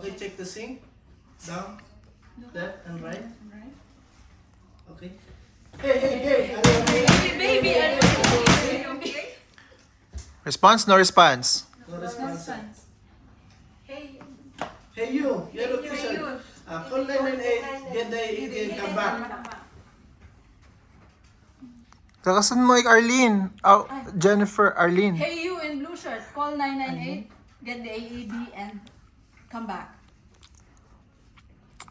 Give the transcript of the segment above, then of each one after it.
Okay, check the sink. Down, left, and right. Okay. Hey, are you okay? Baby, are you okay? Response, no response. No response. Hey, Hey you, yellow Hey, t-shirt. you. Call 998, get the AED and come back. Kakasan mo Arlene. Oh, Jennifer, Arlene. Hey, you in blue shirt, call 998, get the AED and come back.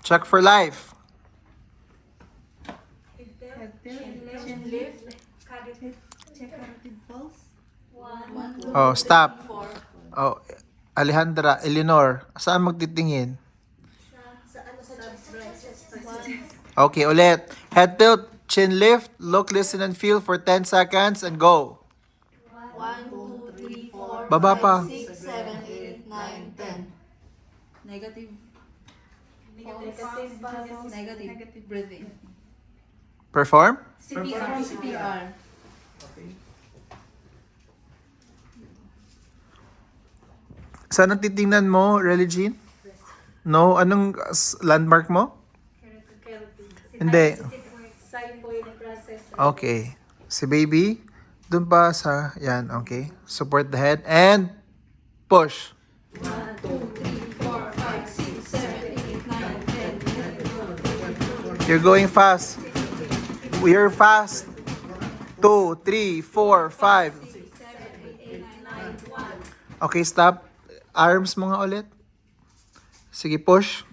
Check for life. Chin lift. Oh, stop. Oh, Alejandra, Eleanor, saan magtitingin? Okay, ulit. Head tilt, chin lift, look, listen, and feel for 10 seconds and go. 1, 2, 3, 4, Baba pa. 5, 6, 7, 8, 9, 10. Negative. Negative breathing. Perform? CPR. Okay. Saan ang titingnan mo, Religine? No? Anong landmark mo? Hindi. Okay. Si baby, dun pa sa, yan, okay. Support the head and push. 1, 2, 3, 4, 5, 6, 7, 8, 9, 10. You're going fast. We're fast. 2, 3, 4, 5. Okay, stop. Arms mo nga ulit. Sige, push.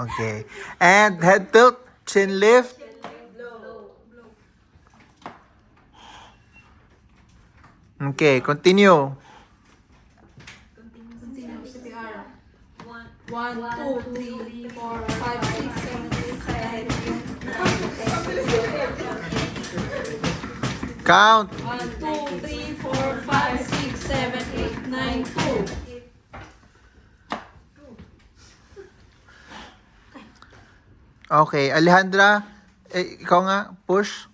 Okay. And head tilt, chin lift. Okay, continue. Continue CPR. 1, 2, 3, 4, 5, 6, 7, 8, 9, 10. Count. 1, 2, 3, 4, 5, 6, 7, 8, 9, 2. Okay, Alejandra, ikaw nga, push.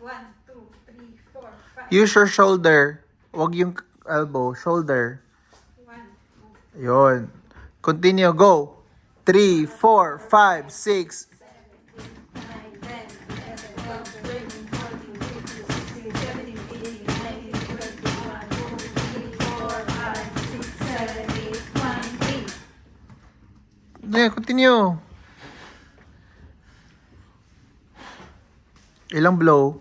1, 2, 3, 4, 5. Use your shoulder. Huwag yung elbow, shoulder. 1, Yun. Continue, go. 3, 4, 5, 6. 9, 10, 11, 12, 13, 14, 15, 16, 17, 18, 19, 20, 21, 2, 3, 4, 5, 6, 7, 8, 9, 8. Yeah, continue. Ilang blow?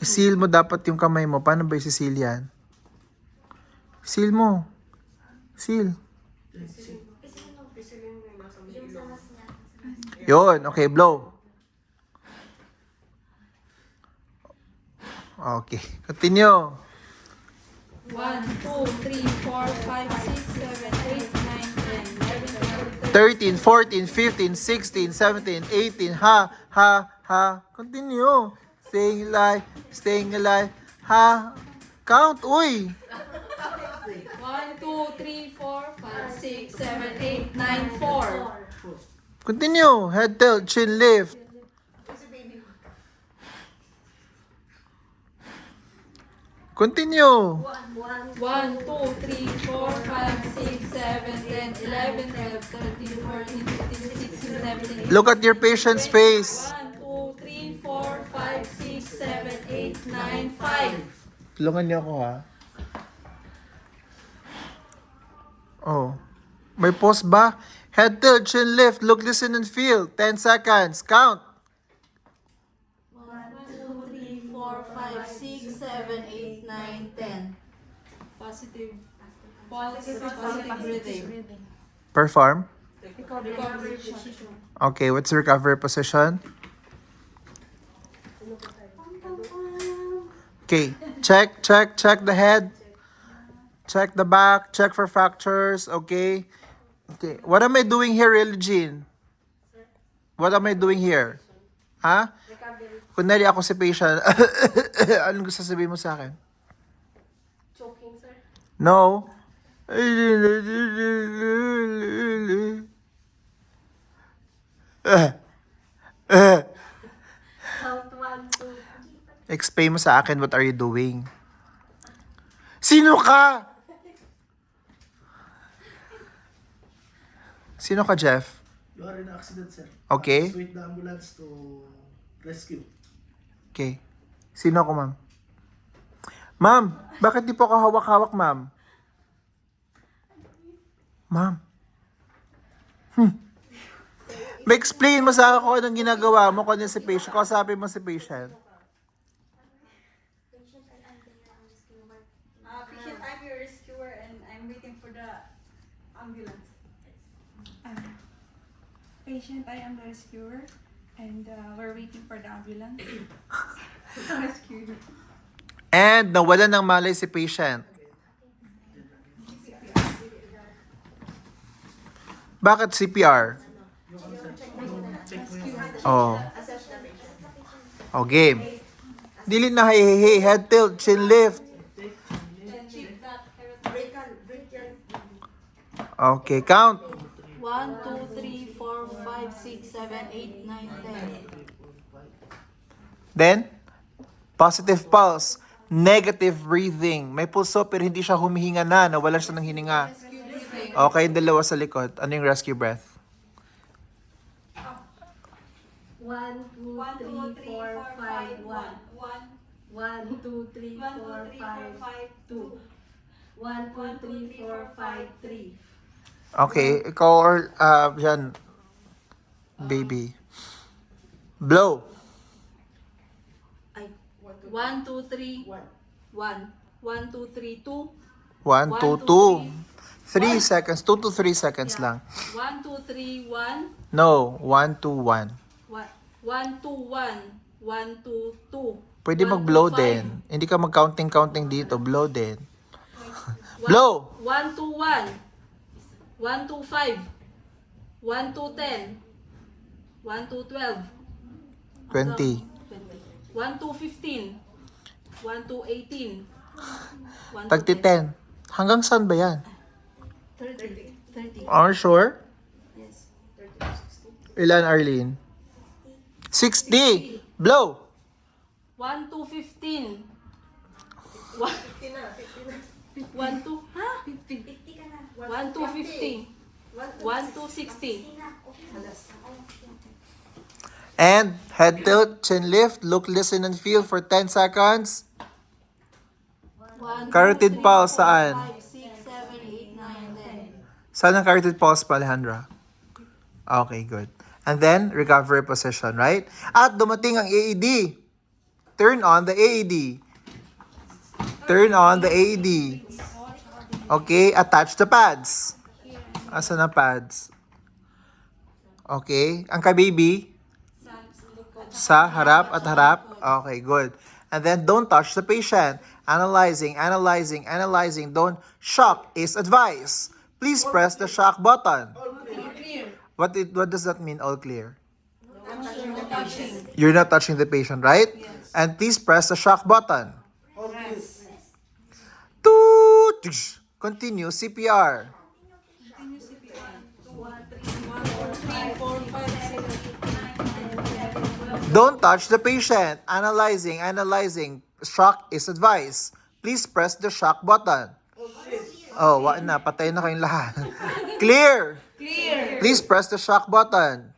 I-seal mo dapat yung kamay mo. Paano ba i-seal yan? Seal mo. Seal. Yun. Okay, blow. Okay. Continue. 1, 2, 3, 4, 5, 6, 7, 8, 9, 10, 11, 12, 13, 14, 15, 16, 17, 18. Ha. Continue. Staying alive. Staying alive. Ha. Count. Uy. 1, 2, 3, 4, 5, 6, 7, 8, 9, 4. Continue. Head tilt. Chin lift. Continue. 1, 2, 3, 4, 5, 6, 7, 10, 11, 12, 13, 14, 15, 16, 17, 18. Look at your patient's face. 1, 2, 3, 4, 5, 6, 7, 8, 9, 5. Tulungan niyo ako ha. Oh. May pause ba? Head tilt, chin lift. Look, listen, and feel. 10 seconds. Count. 1, 2, 3, 4, 5, 6, 7, 8, 9, 10. Positive. Positive breathing. Perform. Recovery position. Okay, what's the recovery position? Okay, check the head. Check the back, check for fractures, okay? Okay, what am I doing here, Religine? What am I doing here? Ha? Kunwari ako si patient. Anong gusto sabihin mo sa akin? Choking, sir. No. Count 1, 2. Explain mo sa akin what are you doing. Sino ka? Sino ka, Jeff? You are in an accident, sir. Okay. Just wait the ambulance to rescue. Okay. Sino ako, ma'am? Ma'am, bakit di po ako hawak-hawak, ma'am? Ma'am. Ma-explain mo sa akin kung anong ginagawa mo, kung ano si patient. Kausapin mo si patient. Patient, I'm your rescuer and I'm waiting for the ambulance. Patient, I am the rescuer, and we're waiting for the ambulance to rescue you. And nawalan ng malay si patient. Bakit CPR? Oh. Oh, game. Dili na hey, head tilt, chin lift. Okay, count. 1, 2, 3, 4, 5, 6, 7, 8, 9, 10. Then, positive pulse. Negative breathing. May pulso pero hindi siya humihinga na. Nawalan siya ng hininga. Okay, yung dalawa sa likod. Ano yung rescue breath? 1, 2, 3, 4, 5, 1. 1, 2, 3, 4, 5, 2. 1, 2, 3, 4, 5, 3. Okay, ikaw or, yan, baby. Blow. Ay, 1, 2, 3, 1. 1, 2, 3, 2. 1, 2, 2. 3 seconds. 2 to 3 seconds lang. 1, 2, 3, 1. No, 1, 2, 1. 1, 2, 1. 1, 2, 2. Pwede 1, mag-blow 2, 5. din. Hindi ka mag-counting dito. Blow din. Blow! 1, 2, 1. 1, 2, 5. 1, 2, 10. 1, 2, 12. 20. 1, 2, 15. 1, 2, 18. 1, 2, Tagti 10. Hanggang saan ba yan? 30. 30. Are you sure? Yes. Ilan, Arlene? 60. Blow! 1, 2, 15. 1, 2, ha? 50 ka na. 1, 2, 50. 1, 2, 60. And head tilt, chin lift, look, listen, and feel for 10 seconds. 1, Carotid pulse saan? 5, 6, 7, 8, 9, 10. Saan ang carotid pulse pa, Alejandra? Okay, good. And then, recovery position, right? At dumating ang AED. Turn on the AED. Turn on the AED. Okay, attach the pads. Asan ang pads? Okay, ang ka-baby? Sa harap at harap? Okay, good. And then, don't touch the patient. Analyzing. Don't shock is advised. Please press the shock button. What does that mean, all clear? You're not touching the patient, right? And please press the shock button. Toot! Continue CPR. Don't touch the patient. Analyzing. Shock is advised. Please press the shock button. Oh, wala na. Patay na kayong lahat. Clear. Please press the shock button.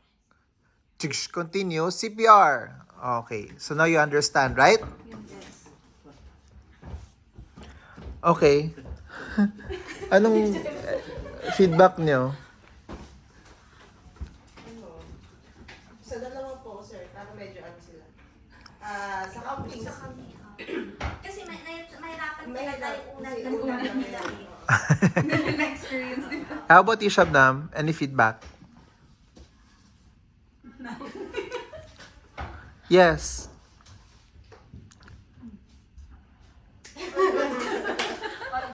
Continue CPR. Okay. So now you understand, right? Okay. Anong feedback nyo? Sa dalawa po, sir, para medyo ano sila. Sa company. Kasi mahirapan sila dahil unang Experience din. How about you, Shabnam? Any feedback? Yes.